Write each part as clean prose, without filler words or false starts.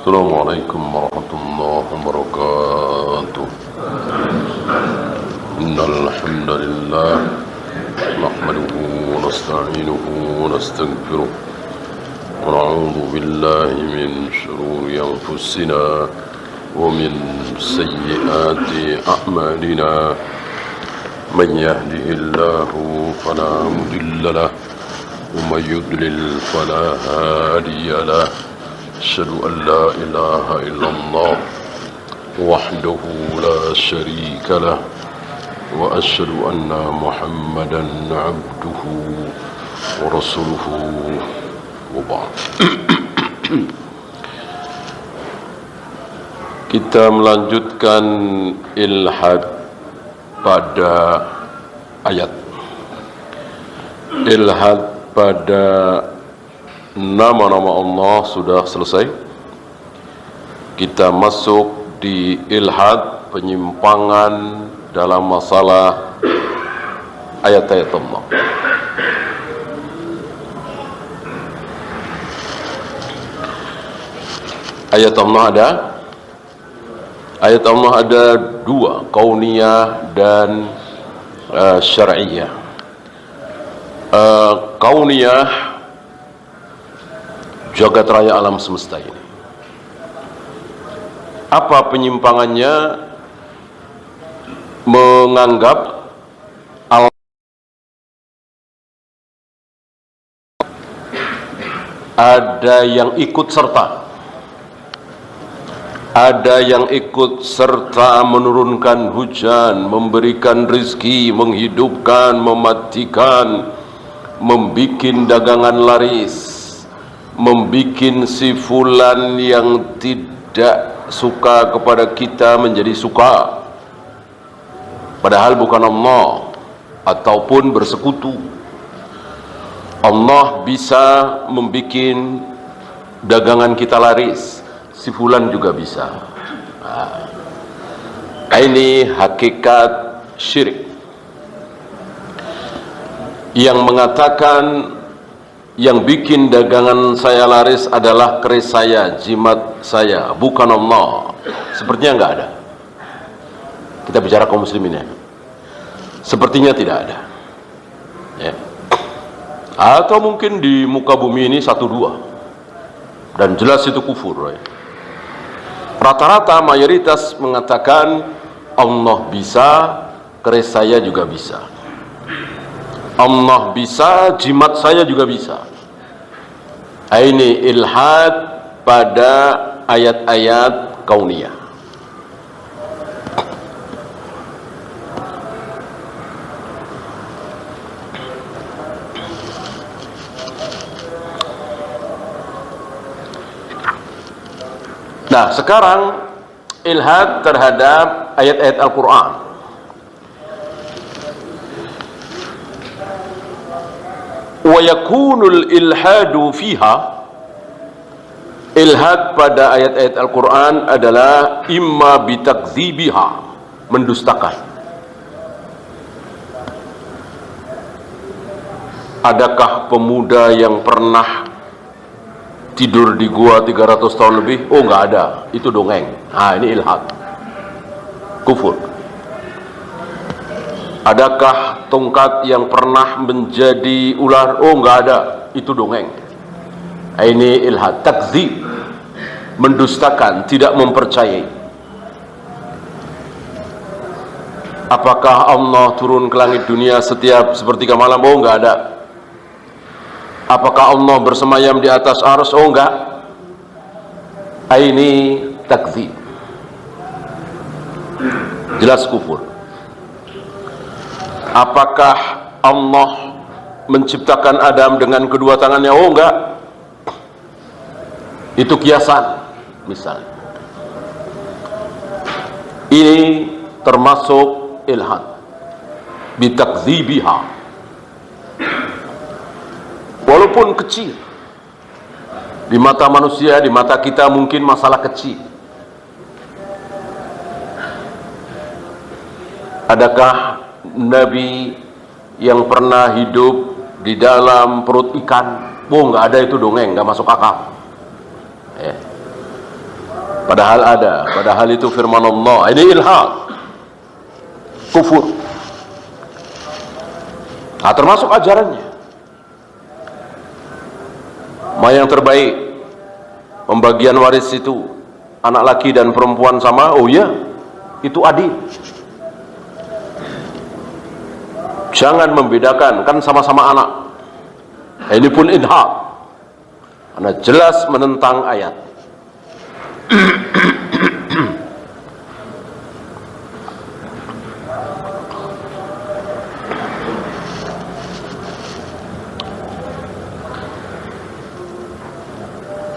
السلام عليكم ورحمة الله وبركاته. إن الحمد لله نحمده ونستعينه ونستغفره ونعوذ بالله من شرور أنفسنا ومن سيئات أعمالنا. من يهده الله فلا مضل له ومن يضلل فلا هادي له. أشهد أن لا إله إلا الله وحده لا شريك له وأشهد أن محمدا عبده ورسوله وبعد. Kita melanjutkan ilhad pada ayat. Ilhad pada nama-nama Allah sudah selesai. Kita masuk di ilhad, penyimpangan dalam masalah ayat-ayat Allah. Ayat Allah ada. Ayat Allah ada dua, kauniyah dan syar'iyah. Kauniyah, jagat raya alam semesta ini. Apa penyimpangannya? Menganggap ada yang ikut serta, ada yang ikut serta menurunkan hujan, memberikan rizki, menghidupkan, mematikan, membikin dagangan laris, membikin si fulan yang tidak suka kepada kita menjadi suka, padahal bukan Allah, ataupun bersekutu. Allah bisa membikin dagangan kita laris, si fulan juga bisa. Ini hakikat syirik yang mengatakan yang bikin dagangan saya laris adalah keris saya, jimat saya, bukan Allah. Sepertinya enggak ada. Kita bicara kaum muslimin ya. Sepertinya tidak ada. Ya. Atau mungkin di muka bumi ini satu dua. Dan jelas itu kufur. Ya. Rata-rata mayoritas mengatakan Allah bisa, keris saya juga bisa. Allah bisa, jimat saya juga bisa. Ini ilhad pada ayat-ayat kauniyah. Nah, sekarang ilhad terhadap ayat-ayat Al-Quran. Wa yakunul ilhadu fiha, ilhad pada ayat-ayat Al-Quran adalah imma bitakdzibiha, mendustakan. Adakah pemuda yang pernah tidur di gua 300 tahun lebih? Oh, enggak ada, itu dongeng. Nah, ini ilhad, kufur. Adakah tongkat yang pernah menjadi ular? Oh, enggak ada, itu dongeng. Ini ilhad, takdzib, mendustakan, tidak mempercayai. Apakah Allah turun ke langit dunia setiap sepertiga malam? Oh, enggak ada. Apakah Allah bersemayam di atas arsy? Oh, enggak. Ini takdzib, jelas kufur. Apakah Allah menciptakan Adam dengan kedua tangannya? Oh, enggak. Itu kiasan, misalnya. Ini termasuk ilhad, bitakdzibiha. Walaupun kecil, di mata manusia, di mata kita mungkin masalah kecil. Adakah Nabi yang pernah hidup di dalam perut ikan? Oh, nggak ada, itu dongeng, nggak masuk akal. Ya. Padahal ada, padahal itu firman Allah. Ini ilhad, kufur. Nah, termasuk ajarannya. Yang terbaik pembagian waris itu anak laki dan perempuan sama. Oh ya, itu adil. Jangan membedakan, kan sama-sama anak. Ini pun ilhad, karena jelas menentang ayat.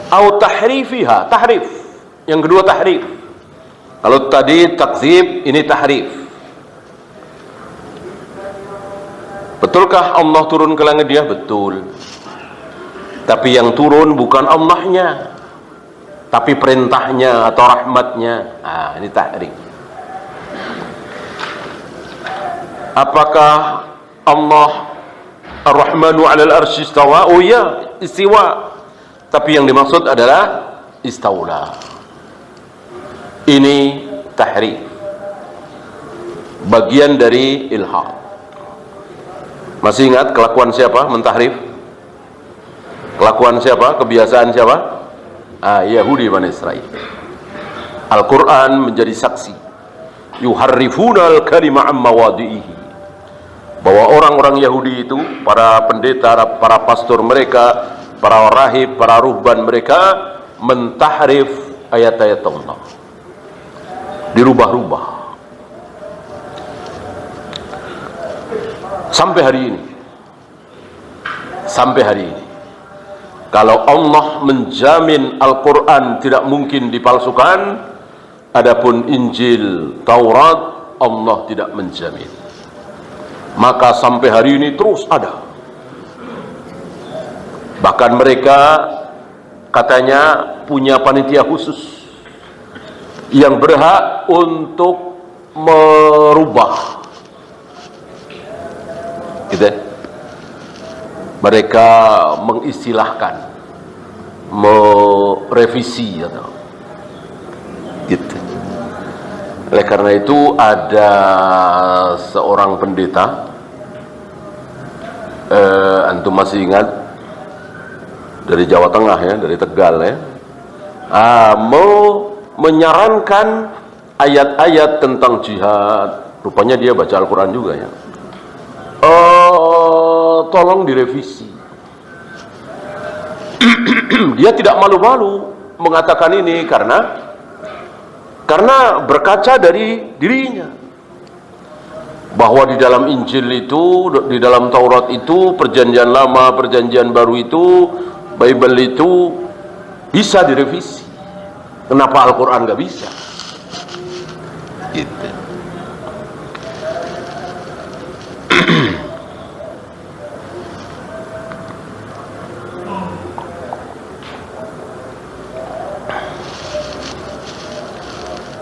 Au tahrifiha, tahrif. Yang kedua tahrif. Kalau tadi takdzib, ini tahrif. Betulkah Allah turun ke langit dia? Betul. Tapi yang turun bukan Allahnya, tapi perintahnya atau rahmatnya. Ah, ini tahrif. Apakah Allah Ar-Rahmanu 'alal arsy istawa? Oh ya, istiwa. Tapi yang dimaksud adalah istaula. Ini tahrif, bagian dari ilhad. Masih ingat kelakuan siapa mentahrif? Kelakuan siapa? Kebiasaan siapa? Yahudi Bani Israel. Al-Quran menjadi saksi. Yuharrifuna al-kalima an mawadhihi. Bahwa orang-orang Yahudi itu, para pendeta, para pastor mereka, para rahib, para ruhban mereka mentahrif ayat-ayat Allah, dirubah-rubah sampai hari ini. Sampai hari ini, kalau Allah menjamin Al-Quran tidak mungkin dipalsukan, adapun Injil, Taurat, Allah tidak menjamin. Maka sampai hari ini terus ada. Bahkan mereka katanya punya panitia khusus yang berhak untuk merubah, gitu. Mereka mengistilahkan, merevisi atau gitu. Oleh karena itu ada seorang pendeta, antum masih ingat, dari Jawa Tengah ya, dari Tegal ya, mau menyarankan ayat-ayat tentang jihad. Rupanya dia baca Al-Quran juga ya. Tolong direvisi. Dia tidak malu-malu mengatakan ini karena berkaca dari dirinya, bahwa di dalam Injil itu, di dalam Taurat itu, perjanjian lama, perjanjian baru itu, Bible itu bisa direvisi. Kenapa Al-Quran nggak bisa? Gitu.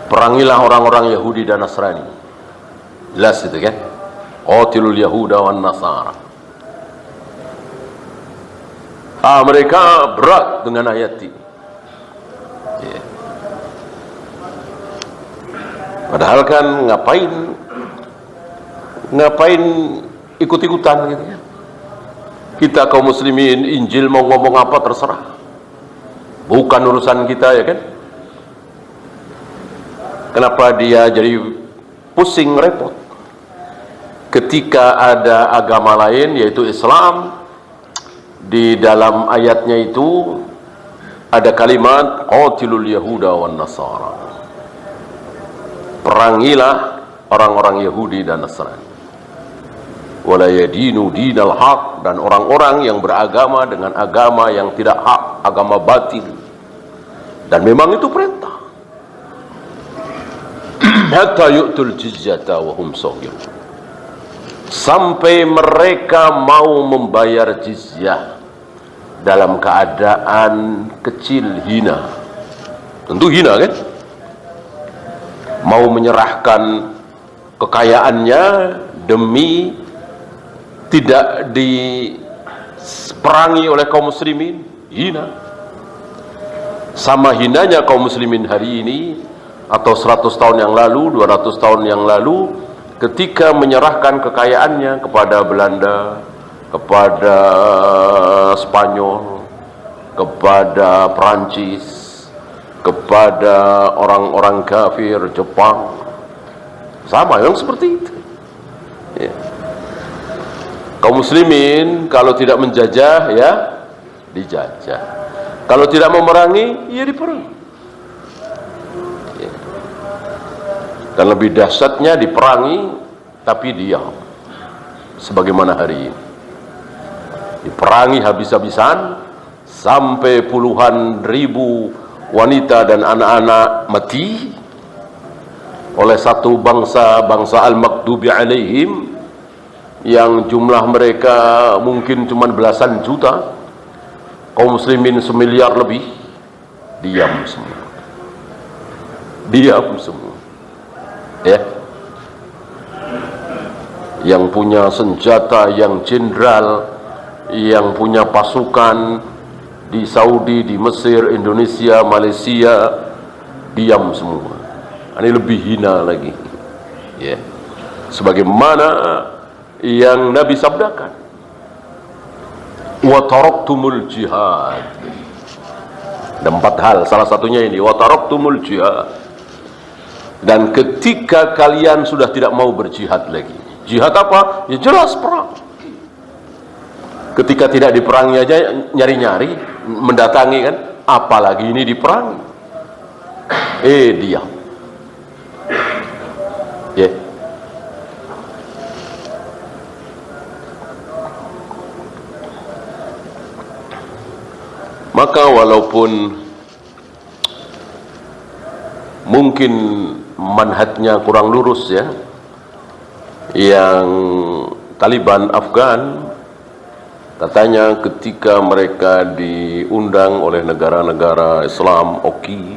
Perangilah orang-orang Yahudi dan Nasrani. Jelas itu kan? Qatilul Yahuda wan Nasara. Mereka berat dengan ayat ini. Yeah. Padahal kan ngapain ikut-ikutan gitu ya. Kita kaum muslimin, Injil mau ngomong apa terserah. Bukan urusan kita ya kan. Kenapa dia jadi pusing repot ketika ada agama lain yaitu Islam? Di dalam ayatnya itu ada kalimat qatilul yahuda wan nasara. Perangilah orang-orang Yahudi dan Nasrani. Wala yadinu dinal haq, dan orang-orang yang beragama dengan agama yang tidak hak, agama batil. Dan memang itu perintah. Hatta yu'tul jizyata wa hum saghirun. Sampai mereka mau membayar jizyah dalam keadaan kecil, hina. Tentu hina kan? Mau menyerahkan kekayaannya demi tidak diperangi oleh kaum muslimin, hina. Sama hinanya kaum muslimin hari ini, atau 100 tahun yang lalu, 200 tahun yang lalu, ketika menyerahkan kekayaannya kepada Belanda, kepada Spanyol, kepada Perancis, kepada orang-orang kafir Jepang. Sama yang seperti itu ya. Kaum muslimin kalau tidak menjajah, ya dijajah. Kalau tidak memerangi, ya diperangi ya. Dan lebih dahsyatnya diperangi tapi diam, sebagaimana hari ini diperangi habis-habisan sampai puluhan ribu wanita dan anak-anak mati oleh satu bangsa al-maghdubi alaihim, yang jumlah mereka mungkin cuma belasan juta. Kaum muslimin semiliar lebih, diam semua, diam semua ya. Yang punya senjata, yang jenderal, yang punya pasukan di Saudi, di Mesir, Indonesia, Malaysia, diam semua. Ini lebih hina lagi ya. Sebagaimana yang Nabi sabdakan, wa taraktumul jihad. Ada 4 hal, salah satunya ini, wa taraktumul jihad. Dan ketika kalian sudah tidak mau berjihad lagi. Jihad apa? Ya jelas perang. Ketika tidak diperangi aja nyari-nyari, mendatangi kan, apalagi ini diperangi. Diam ya. Maka walaupun mungkin manhajnya kurang lurus ya, yang Taliban Afgan, katanya ketika mereka diundang oleh negara-negara Islam OKI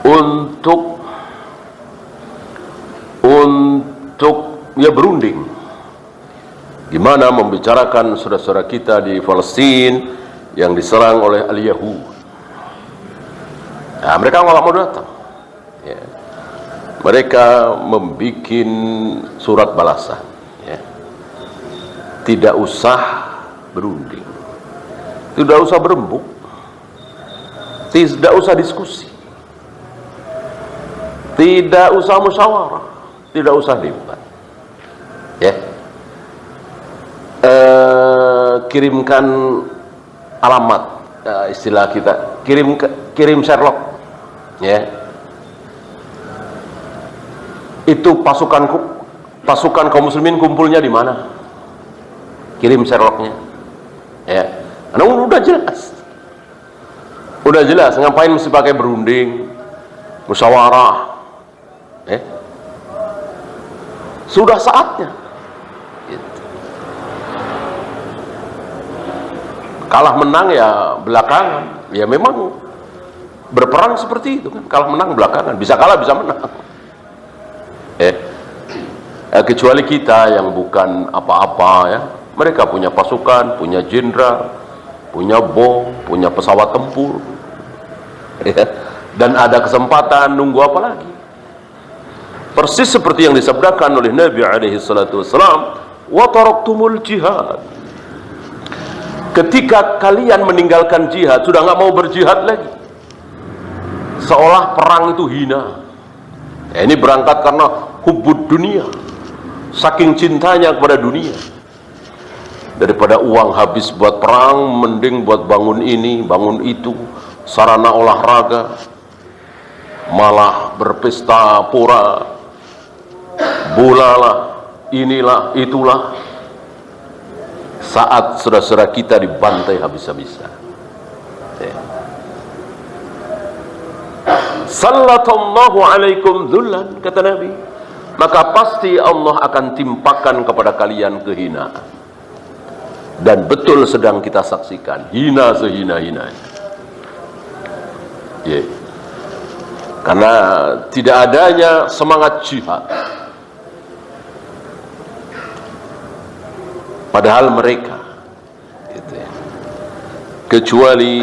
untuk ya berunding gimana membicarakan saudara-saudara kita di Palestina yang diserang oleh al-Yahud. Nah, mereka nggak mau datang ya. Mereka membuat surat balasan ya. Tidak usah berunding, tidak usah berembuk, tidak usah diskusi, tidak usah musyawarah, tidak usah debat ya. Kirimkan alamat, istilah kita, kirim Sherlock ya. Itu pasukan kaum muslimin kumpulnya di mana? Kirim Sherlocknya ya. Karena udah jelas, ngapain mesti pakai berunding, musyawarah ya. Sudah saatnya gitu. Kalah menang ya belakangan ya, memang berperang seperti itu kan, kalah menang belakangan, bisa kalah bisa menang kecuali kita yang bukan apa-apa ya. Mereka punya pasukan, punya jenderal, punya bom, punya pesawat tempur ya. Dan ada kesempatan, nunggu apa lagi? Persis seperti yang disabdakan oleh Nabi SAW, wa taraktumul jihad. Ketika kalian meninggalkan jihad, sudah nggak mau berjihad lagi, seolah perang itu hina ya. Ini berangkat karena hubbud dunia, saking cintanya kepada dunia. Daripada uang habis buat perang, mending buat bangun ini, bangun itu, sarana olahraga, malah berpesta pora, bola lah, inilah, itulah. Saat saudara-saudara kita dibantai habis-habisan ya. Sallallahu alaikum dzullan, kata Nabi, maka pasti Allah akan timpakan kepada kalian kehinaan. Dan betul sedang kita saksikan, hina sehina-hinanya ya. Karena tidak adanya semangat jihad, padahal mereka gitu ya, kecuali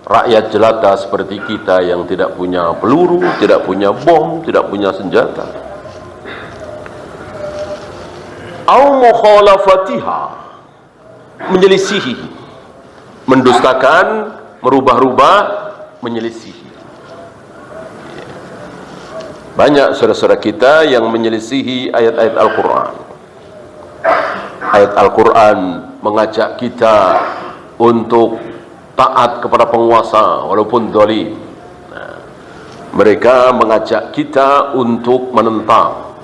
rakyat jelata seperti kita yang tidak punya peluru, tidak punya bom, tidak punya senjata. Au mukhalafatiha, menyelisihi, mendustakan, merubah-rubah, menyelisihi. Banyak saudara-saudara kita yang menyelisihi ayat-ayat Al-Quran. Ayat Al-Quran mengajak kita untuk taat kepada penguasa walaupun zalim. Mereka mengajak kita untuk menentang,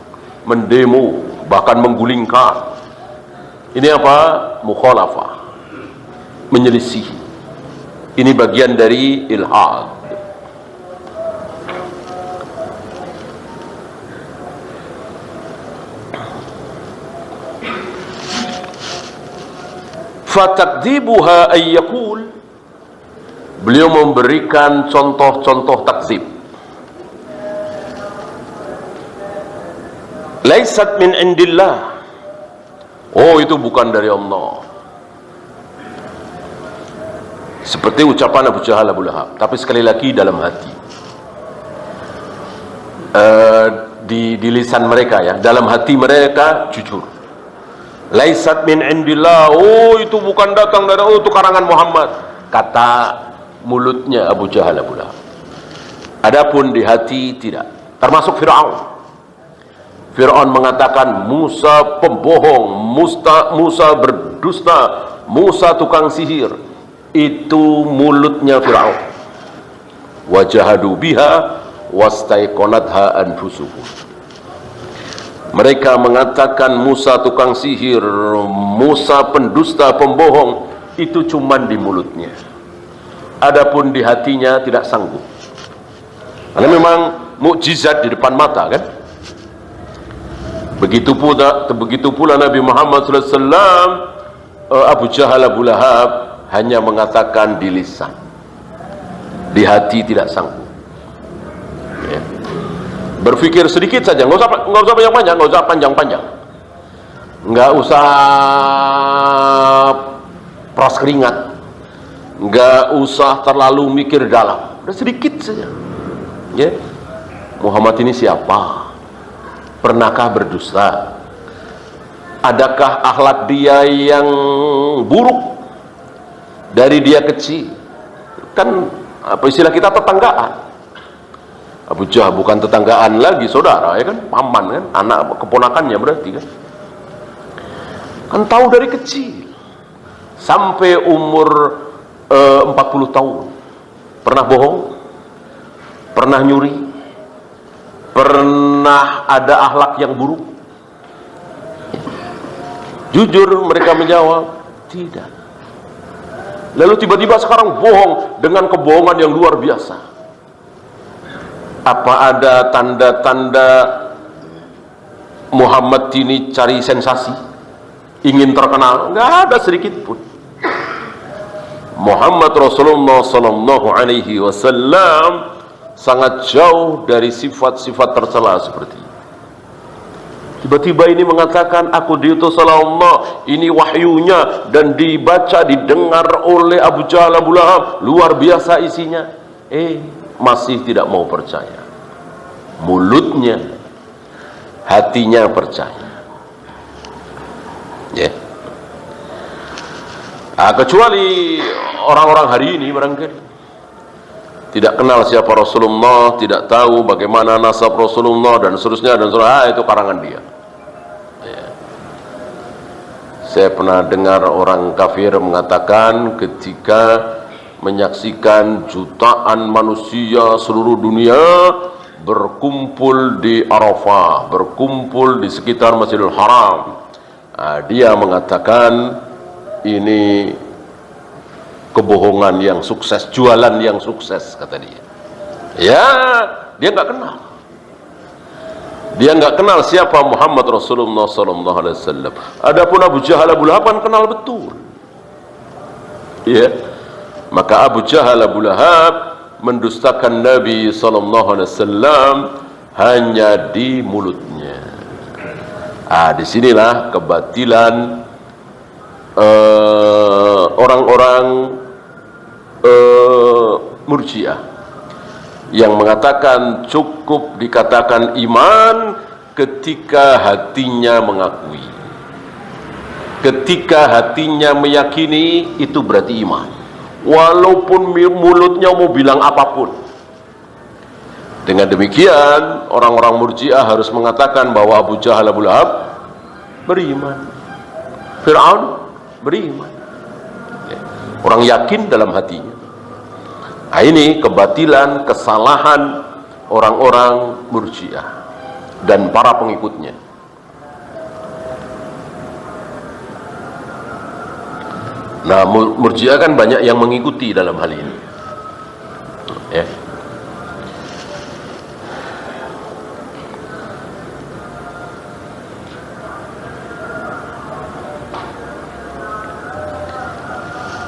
mendemo, bahkan menggulingkan. Ini apa? Mukhalafah, menyelisihi. Ini bagian dari ilhad. Fatakdzibuha ayyakul, beliau memberikan contoh-contoh takzib. Laisat min indillah, oh itu bukan dari Allah. Seperti ucapan Abu Jahal Abu Lahab, tapi sekali lagi dalam hati. Di lisan mereka ya, dalam hati mereka jujur. Laisat min indillah, oh itu bukan datang dari, oh itu karangan Muhammad, kata mulutnya Abu Jahal Abu Lahab. Adapun di hati tidak. Termasuk Fir'aun. Fir'aun mengatakan Musa pembohong, Musa berdusta, Musa tukang sihir. Itu mulutnya Fir'aun. Wajahadu biha wastaiqonatha anfusuhum. Mereka mengatakan Musa tukang sihir, Musa pendusta, pembohong. Itu cuman di mulutnya. Adapun di hatinya tidak sanggup. Karena memang mukjizat di depan mata kan. Begitu pula Nabi Muhammad SAW, Abu Jahal Abu Lahab hanya mengatakan di lisan, di hati tidak sanggup. Ya. Berpikir sedikit saja, nggak usah panjang-panjang, nggak usah panjang-panjang, nggak usah peras keringat, nggak usah terlalu mikir dalam, udah sedikit saja. Ya, Muhammad ini siapa? Pernahkah berdusta? Adakah akhlak dia yang buruk dari dia kecil? Kan apa istilah kita, tetanggaan. Abu Jahal bukan tetanggaan lagi, saudara ya kan, paman kan, anak keponakannya berarti kan. Kan tahu dari kecil sampai umur 40 tahun. Pernah bohong? Pernah nyuri? Pernah ada akhlak yang buruk? Jujur mereka menjawab, tidak. Lalu tiba-tiba sekarang bohong dengan kebohongan yang luar biasa. Apa ada tanda-tanda Muhammad ini cari sensasi, ingin terkenal? Nggak ada sedikit pun. Muhammad Rasulullah Sallallahu Alaihi Wasallam sangat jauh dari sifat-sifat tercela seperti ini. Tiba-tiba ini mengatakan aku diutus oleh Allah, ini wahyunya, dan dibaca, didengar oleh Abu Jahal Abu Lahab, luar biasa isinya. Masih tidak mau percaya. Mulutnya, hatinya percaya. Ya. Kecuali orang-orang hari ini barangkali tidak kenal siapa Rasulullah, tidak tahu bagaimana nasab Rasulullah dan seterusnya, itu karangan dia. Ya. Saya pernah dengar orang kafir mengatakan ketika menyaksikan jutaan manusia seluruh dunia berkumpul di Arafah, berkumpul di sekitar Masjidil Haram, dia mengatakan ini kebohongan yang sukses, jualan yang sukses, kata dia. Ya, dia nggak kenal. Dia nggak kenal siapa Muhammad Rasulullah SAW. Adapun Abu Jahal Abu Lahab kan kenal betul. Ya, maka Abu Jahal Abu Lahab mendustakan Nabi SAW hanya di mulutnya. Disinilah kebatilan orang-orang Murji'ah yang mengatakan cukup dikatakan iman ketika hatinya mengakui. Ketika hatinya meyakini, itu berarti iman. Walaupun mulutnya mau bilang apapun. Dengan demikian, orang-orang Murji'ah harus mengatakan bahwa Abu Jahal, Abu Lahab beriman, Fir'aun beriman. Orang yakin dalam hatinya. Nah, ini kebatilan, kesalahan orang-orang Murji'ah dan para pengikutnya. Nah, Murji'ah kan banyak yang mengikuti dalam hal ini. Ya.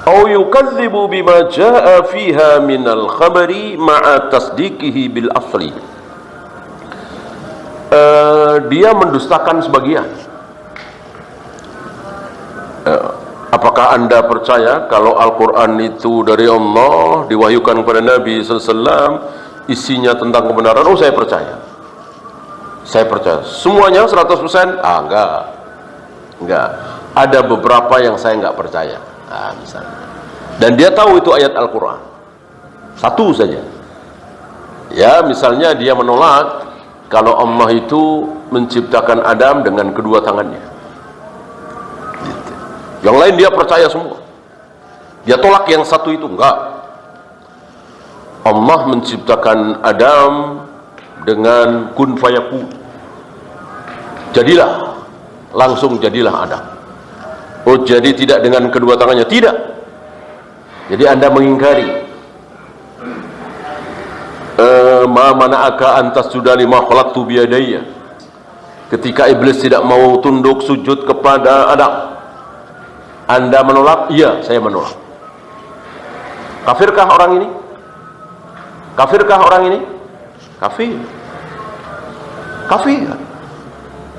Au yukadzibu bima jaa fiha minal khabari ma'a tasdiqihi bil asli. Dia mendustakan sebagian. Apakah Anda percaya kalau Al-Quran itu dari Allah, diwahyukan kepada Nabi SAW, isinya tentang kebenaran? Oh, saya percaya. Saya percaya. Semuanya 100%? Enggak. Ada beberapa yang saya enggak percaya. Nah, misalnya. Dan dia tahu itu ayat Al-Quran. Satu saja. Ya, misalnya dia menolak kalau Allah itu menciptakan Adam dengan kedua tangannya. Gitu. Yang lain dia percaya semua. Dia tolak yang satu itu, enggak. Allah menciptakan Adam dengan kun fayakun. Jadilah, langsung jadilah Adam. Oh, jadi tidak dengan kedua tangannya? Tidak. Jadi Anda mengingkari. Ma mana'aka antas sudah lima khalaqtu biyadayya. Ketika iblis tidak mau tunduk sujud kepada Adam, Anda menolak? Iya, saya menolak. Kafirkah orang ini? Kafirkah orang ini? Kafir. Kafir.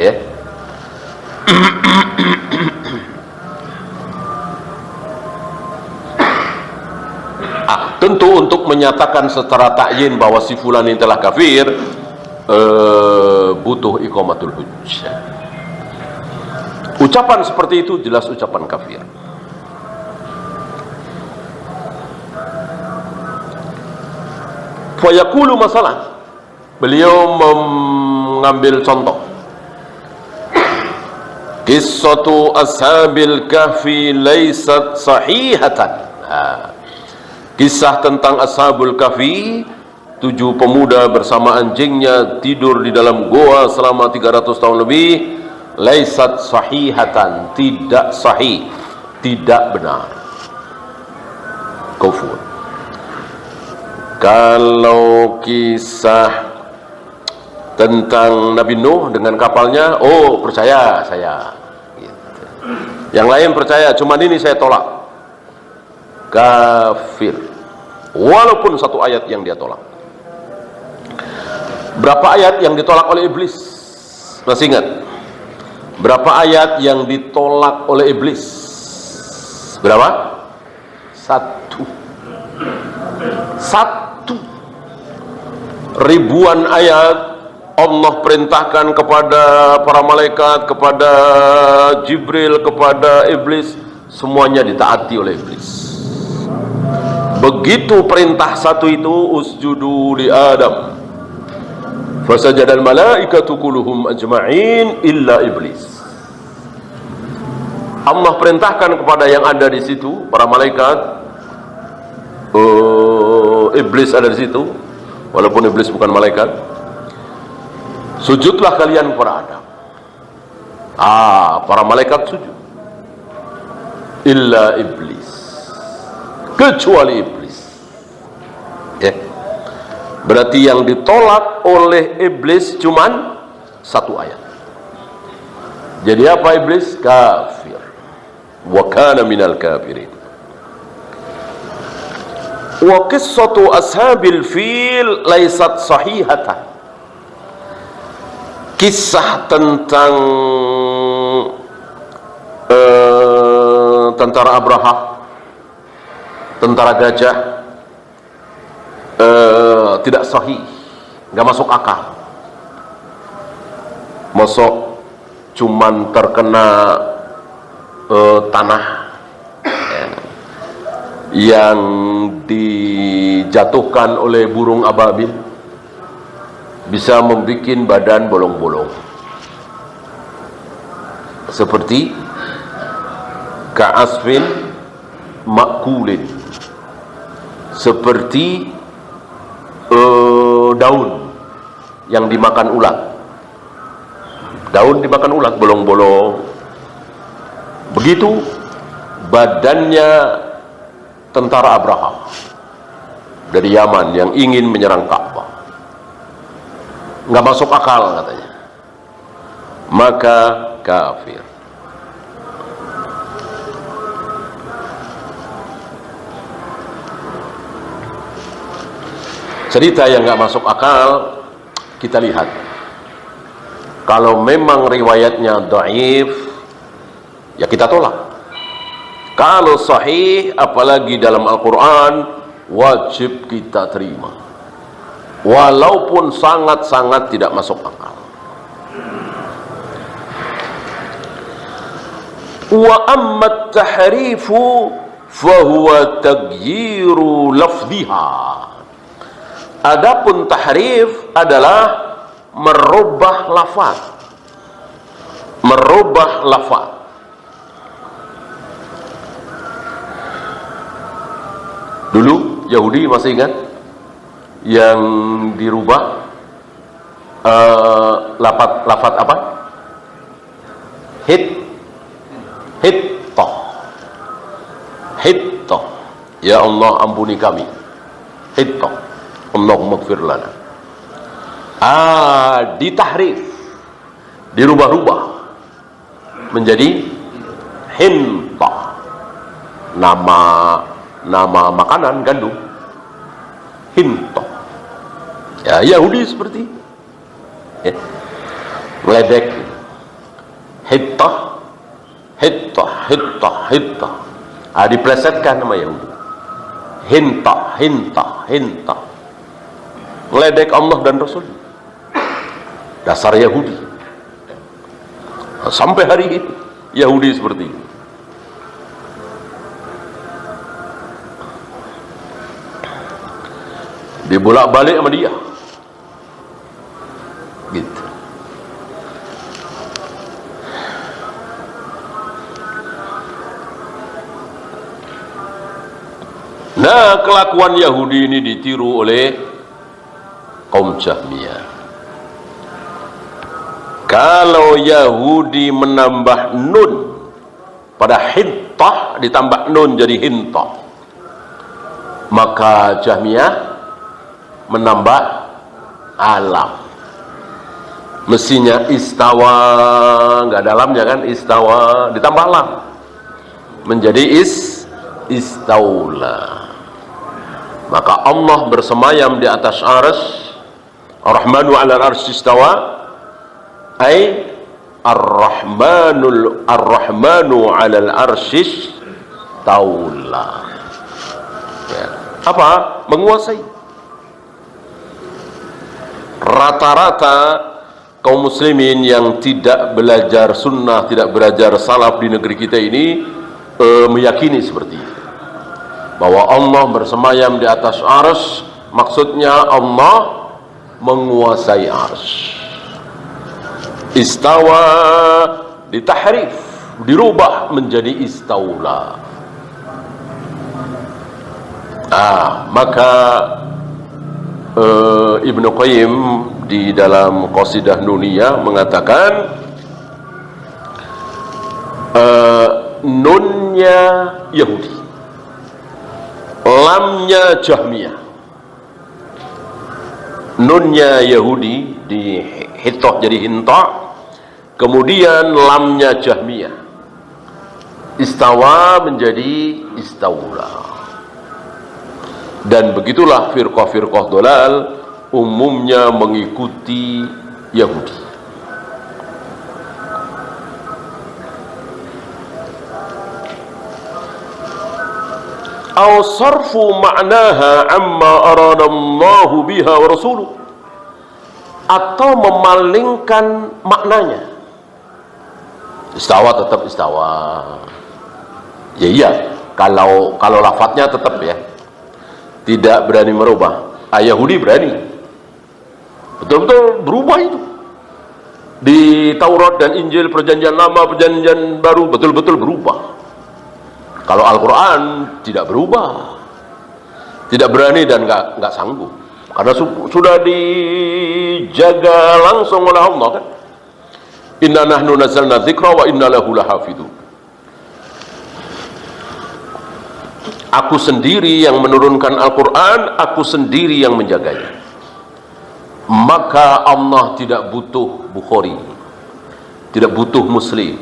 Ya. Tentu untuk menyatakan secara takyin bahwa si fulan ini telah kafir, butuh iqamatul hujjah. Ucapan seperti itu jelas ucapan kafir. Fayaqulu masalah. Beliau mengambil contoh. Qissatu ashabil kahfi laysat sahihatan. Kisah tentang Ashabul Kahfi, 7 pemuda bersama anjingnya tidur di dalam goa selama 300 tahun lebih, laisat sahihatan, tidak sahih, tidak benar, kufur. Kalau kisah tentang Nabi Nuh dengan kapalnya, oh percaya saya gitu. Yang lain percaya, cuman ini saya tolak. Kafir, walaupun satu ayat yang dia tolak. Berapa ayat yang ditolak oleh iblis? Masih ingat? Berapa ayat yang ditolak oleh iblis? Berapa? Satu. Ribuan ayat Allah perintahkan kepada para malaikat, kepada Jibril, kepada iblis, semuanya ditaati oleh iblis. Begitu perintah satu itu, usjudu li Adam, fasajadal malaikatu kulluhum ajma'in illa iblis. Allah perintahkan kepada yang ada di situ, para malaikat, iblis ada di situ, walaupun iblis bukan malaikat, sujudlah kalian kepada Adam. Para malaikat sujud, illa iblis, kecuali iblis. Ya. Berarti yang ditolak oleh iblis cuman satu ayat. Jadi apa iblis? Kafir. Wa kana minal kafirin. Wa qissatu ashabil fil laysat sahihatan. Kisah tentang tentara Abraha, tentara gajah, tidak sahih, nggak masuk akal. Mosok cuman terkena tanah yang dijatuhkan oleh burung ababil bisa membuat badan bolong-bolong, seperti ka'asfin makulin, seperti daun yang dimakan ulat. Daun dimakan ulat, bolong-bolong. Begitu badannya tentara Abraha dari Yaman yang ingin menyerang Ka'bah. Nggak masuk akal katanya, maka kafir. Cerita yang nggak masuk akal, kita lihat. Kalau memang riwayatnya dhaif, ya kita tolak. Kalau sahih, apalagi dalam Al-Quran, wajib kita terima, walaupun sangat-sangat tidak masuk akal. Wa amma tahrifu fahuwa taghyiru lafdhiha. Adapun tahrif adalah merubah lafaz. Merubah lafaz. Dulu Yahudi masih ingat yang dirubah lafaz apa? Hittah. Ya Allah, ampuni kami. Hittah. Allahumma ighfir lana. Ditahrif, dirubah-rubah menjadi hintah. Nama makanan gandum, hintah. Ya, Yahudi seperti meledek. Hittah. Diplesetkan nama Yahudi. Hintah. Meledek Allah dan Rasul. Dasar Yahudi. Sampai hari ini Yahudi seperti ini. Dibolak-balik sama dia. Gitu. Nah, kelakuan Yahudi ini ditiru oleh kaum Jahmiyah. Kalau Yahudi menambah nun pada hintah, ditambah nun jadi hintah, maka Jahmiyah menambah alam. Mestinya istawa, nggak dalamnya kan, istawa ditambah lam menjadi istaula. Maka Allah bersemayam di atas arsy. Ar-Rahmanu 'alal arsy istawa, ay Ar-Rahmanu 'alal arsy istaula. Ya. Apa? Menguasai. Rata-rata kaum muslimin yang tidak belajar sunnah, tidak belajar salaf di negeri kita ini meyakini seperti itu, bahwa Allah bersemayam di atas arsy, maksudnya Allah menguasai arsy. Istawa ditahrif, dirubah menjadi istaula. Maka Ibnu Qayyim di dalam Qasidah Nuniyah mengatakan nunnya Yahudi, lamnya Jahmiyah. Nunnya Yahudi di hitoh jadi hintah, kemudian lamnya Jahmiyah, istawa menjadi istaula. Dan begitulah firqah-firqah dolal umumnya mengikuti Yahudi. aw sarfu ma'naha amma aradallahu biha wa rasuluh, atau memalingkan maknanya. Istawa tetap istawa. Ya iya, kalau lafadznya tetap ya. Tidak berani merubah. Yahudi berani. Betul-betul berubah itu. Di Taurat dan Injil, perjanjian lama, perjanjian baru, betul-betul berubah. Kalau Al-Quran tidak berubah. Tidak berani dan nggak sanggup. Karena sudah dijaga langsung oleh Allah kan. Inna nahnu nazzalna dzikra wa inna lahu lahafidun. Aku sendiri yang menurunkan Al-Quran, aku sendiri yang menjaganya. Maka Allah tidak butuh Bukhari, tidak butuh Muslim,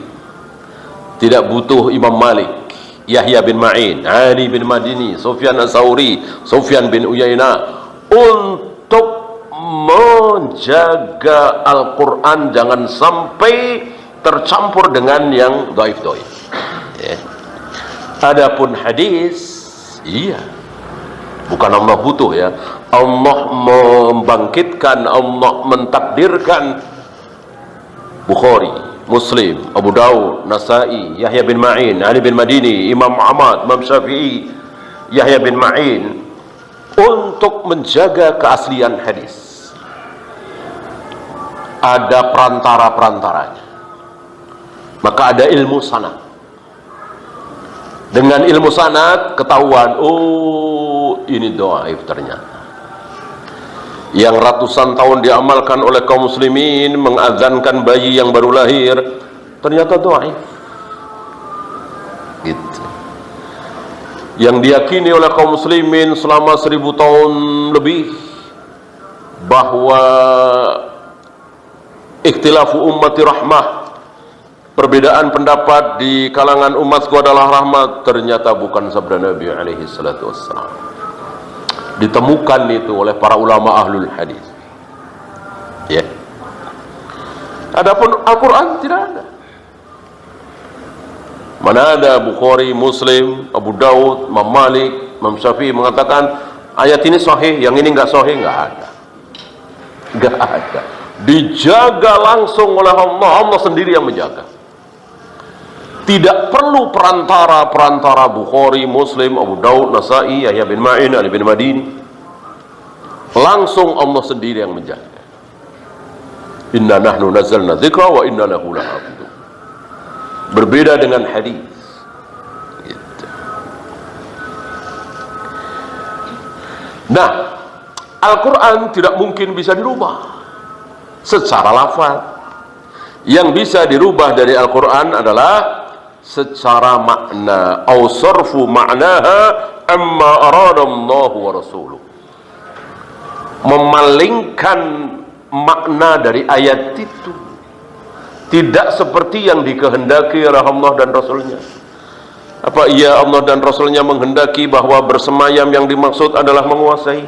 tidak butuh Imam Malik, Yahya bin Ma'in, Ali bin Madini, Sufyan As-Sauri, Sufyan bin Uyainah, untuk menjaga Al-Quran jangan sampai tercampur dengan yang dhaif-dhaif. Ya. Adapun hadis, iya, bukan Allah butuh ya. Allah membangkitkan, Allah mentakdirkan Bukhari, Muslim, Abu Daud, Nasai, Yahya bin Ma'in, Ali bin Madini, Imam Ahmad, Imam Syafi'i, Yahya bin Ma'in, untuk menjaga keaslian hadis. Ada perantara-perantaranya. Maka ada ilmu sanad. Dengan ilmu sanad ketahuan, oh ini dhaif ternyata. Yang ratusan tahun diamalkan oleh kaum muslimin, mengadzankan bayi yang baru lahir, ternyata dhaif. Gitu. Yang diyakini oleh kaum muslimin selama 1000 tahun lebih, bahwa ikhtilafu ummati rahmah, perbedaan pendapat di kalangan umatku adalah rahmat, ternyata bukan sabda Nabi alaihi salatu wassalam. Ditemukan itu oleh para ulama ahlul hadis. Ya. Adapun Al-Quran tidak ada. Mana ada Bukhari, Muslim, Abu Daud, Imam Malik, Imam Syafi'i mengatakan ayat ini sahih, yang ini enggak sahih, enggak ada. Enggak ada. Dijaga langsung oleh Allah, Allah sendiri yang menjaga. Tidak perlu perantara Bukhari, Muslim, Abu Daud, Nasai, Yahya bin Ma'in, Ali bin Madini. Langsung Allah sendiri yang menjaga. Inna nahnu nazzalna dzikra wa inna lahu lahafidun. Berbeda dengan hadis. Gitu. Nah, Al-Quran tidak mungkin bisa dirubah secara lafaz. Yang bisa dirubah dari Al-Quran adalah secara makna, au sarfu ma'naha amma aradallahu wa rasuluh, memalingkan makna dari ayat itu, tidak seperti yang dikehendaki oleh Allah dan Rasulnya. Apa iya Allah dan Rasulnya menghendaki bahwa bersemayam yang dimaksud adalah menguasai?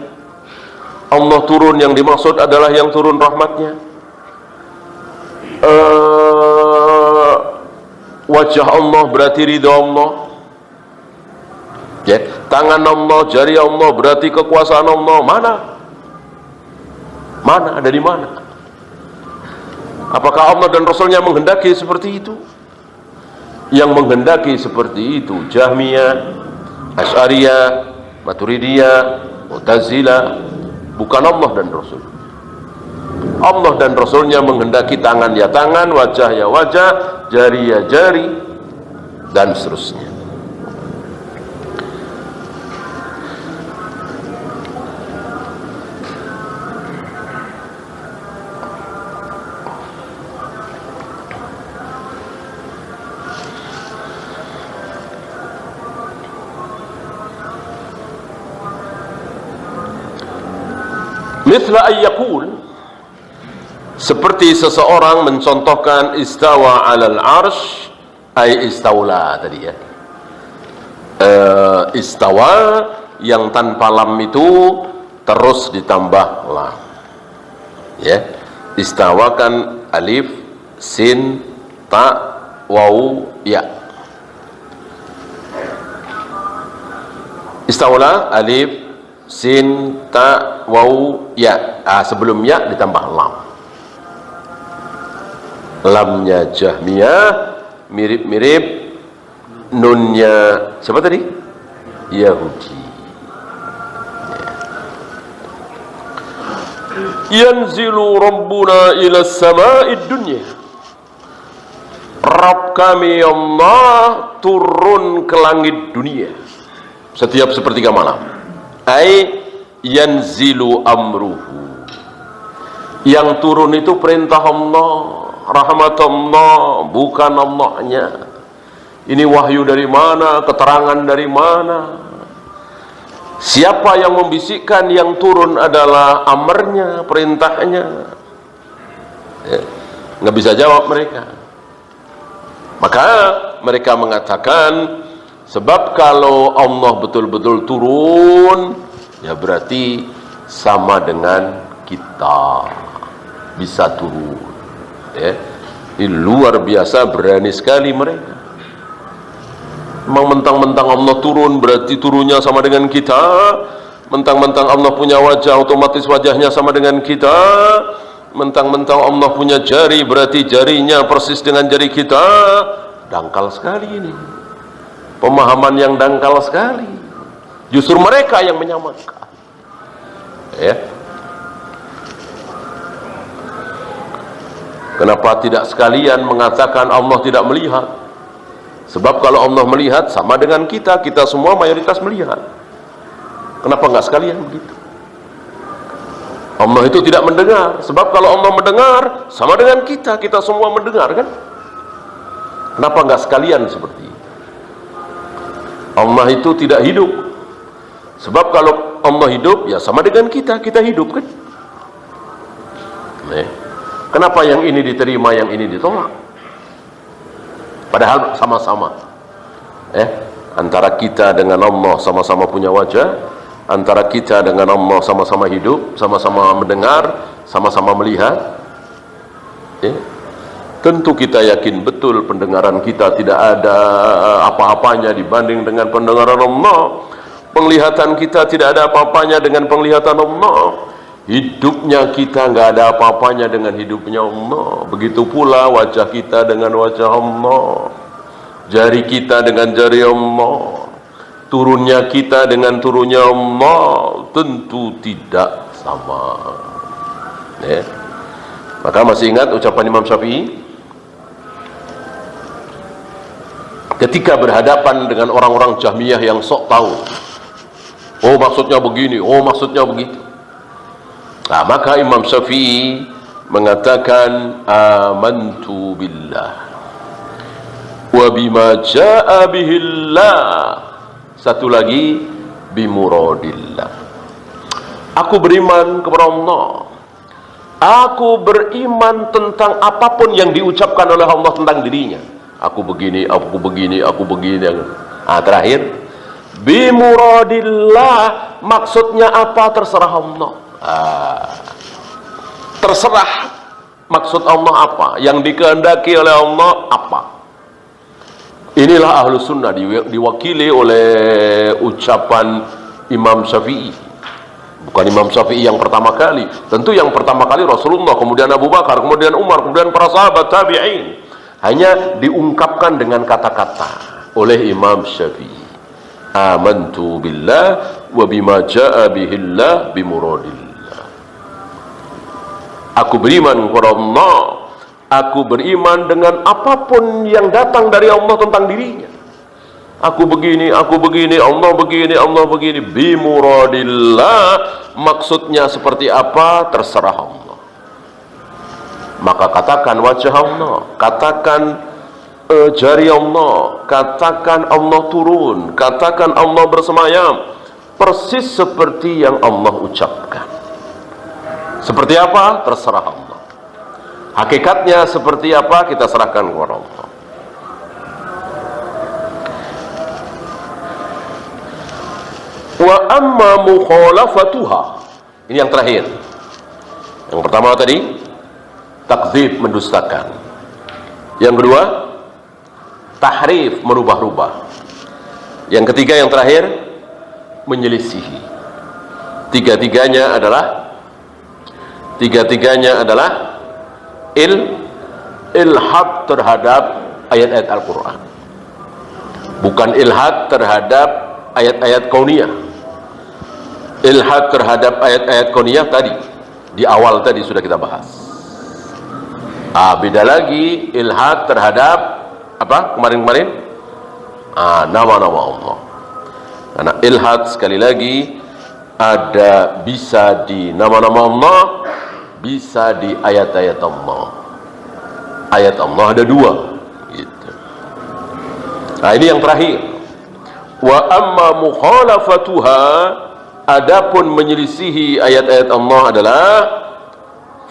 Allah turun yang dimaksud adalah yang turun rahmatnya? Wajah Allah berarti ridha Allah, ya. Tangan Allah, jari Allah berarti kekuasaan Allah. Mana? Ada di mana? Apakah Allah dan Rasulnya menghendaki seperti itu? Yang menghendaki seperti itu Jahmiyah, Asy'ariyah, Maturidiyah, Mu'tazilah, bukan Allah dan Rasul. Allah dan Rasulnya menghendaki tangan ya tangan, wajah ya wajah, jari ya jari, dan seterusnya. Mithla ayyakul, seperti seseorang mencontohkan istawa alal arsh, ay istawla tadi ya. Istawa yang tanpa lam itu terus ditambah lam. Ya. Istawa kan alif, sin, ta, waw, ya. Istaula, alif, sin, ta, waw, ya. Sebelum ya ditambah lam. Lamnya Jahmiyah mirip-mirip nunnya siapa tadi? Yahudi. Yanzilu Rabbuna ila sama'id dunya. Rabb kami Allah turun ke langit dunia setiap sepertiga malam. Ai yanzilu amruhu. Yang turun itu perintah Allah, rahmat Allah, bukan Allahnya. Ini wahyu dari mana, keterangan dari mana? Siapa yang membisikkan, yang turun adalah amarnya, perintahnya. Nggak bisa jawab mereka. Maka mereka mengatakan, sebab kalau Allah betul-betul turun, ya berarti sama dengan kita bisa turun. Ini luar biasa, berani sekali mereka. Memang mentang-mentang Allah turun berarti turunnya sama dengan kita. Mentang-mentang Allah punya wajah otomatis wajahnya sama dengan kita. Mentang-mentang Allah punya jari berarti jarinya persis dengan jari kita. Dangkal sekali ini, pemahaman yang dangkal sekali. Justru mereka yang menyamakan. Kenapa tidak sekalian mengatakan Allah tidak melihat? Sebab kalau Allah melihat sama dengan kita, kita semua mayoritas melihat. Kenapa nggak sekalian begitu? Allah itu tidak mendengar. Sebab kalau Allah mendengar sama dengan kita, kita semua mendengar kan? Kenapa nggak sekalian seperti itu? Allah itu tidak hidup. Sebab kalau Allah hidup, ya sama dengan kita, kita hidup kan? Kenapa yang ini diterima, yang ini ditolak? Padahal sama-sama. Antara kita dengan Allah sama-sama punya wajah, antara kita dengan Allah sama-sama hidup, sama-sama mendengar, sama-sama melihat. Tentu kita yakin betul pendengaran kita tidak ada apa-apanya dibanding dengan pendengaran Allah. Penglihatan kita tidak ada apa-apanya dengan penglihatan Allah. Hidupnya kita nggak ada apa-apanya dengan hidupnya Allah. Begitu pula wajah kita dengan wajah Allah, jari kita dengan jari Allah, turunnya kita dengan turunnya Allah, tentu tidak sama. Maka masih ingat ucapan Imam Syafi'i ketika berhadapan dengan orang-orang Jahmiyah yang sok tahu, oh maksudnya begini, oh maksudnya begitu. Maka Imam Syafi'i mengatakan amantu billah wa bima jaa bihillah. Satu lagi bimuradillah. Aku beriman kepada Allah. Aku beriman tentang apapun yang diucapkan oleh Allah tentang dirinya. Aku begini, aku begini, aku begini. Terakhir bimuradillah, maksudnya apa terserah Allah. Terserah maksud Allah apa, yang dikehendaki oleh Allah apa. Inilah ahlu sunnah, diwakili oleh ucapan Imam Syafi'i. Bukan Imam Syafi'i yang pertama kali, tentu yang pertama kali Rasulullah, kemudian Abu Bakar, kemudian Umar, kemudian para sahabat tabi'in. Hanya diungkapkan dengan kata-kata oleh Imam Syafi'i. Amantu billah wa bima jaa bihillah bimuradillah. Aku beriman kepada Allah. Aku beriman dengan apapun yang datang dari Allah tentang dirinya. Aku begini, Allah begini, Allah begini. Bimuradillah, maksudnya seperti apa terserah Allah. Maka katakan wajah Allah, katakan jari Allah, katakan Allah turun, katakan Allah bersemayam, persis seperti yang Allah ucapkan. Seperti apa? Terserah Allah. Hakikatnya seperti apa? Kita serahkan kepada Allah. Wa amma mukhalafatuha. Ini yang terakhir. Yang pertama tadi takdzib, mendustakan. Yang kedua tahrif, merubah-rubah. Yang ketiga, yang terakhir menyelisihi. Tiga-tiganya adalah ilhad terhadap ayat-ayat Al-Quran, bukan ilhad terhadap ayat-ayat kauniyah. Ilhad terhadap ayat-ayat kauniyah tadi di awal tadi sudah kita bahas. Beda lagi ilhad terhadap apa kemarin-kemarin, nama-nama Allah. Karena ilhad sekali lagi ada bisa di nama-nama Allah, bisa di ayat-ayat Allah. Ayat Allah ada dua gitu. Nah ini yang terakhir. Wa amma mukhalafatuha, adapun menyelisihi ayat-ayat Allah adalah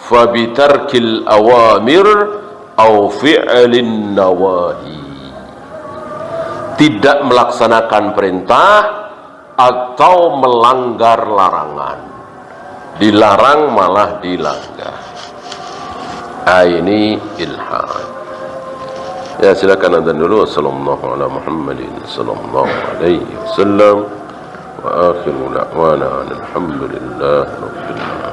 fabitarkil awamir au fi'lin nawahi, tidak melaksanakan perintah atau melanggar larangan. Dilarang malah dilanggar. Ini ilhad. Ya silakan adzan dulu. Sallallahu ala Muhammadin sallallahu alaihi wasallam wa akhiru da'wana alhamdulillah rabbil alamin.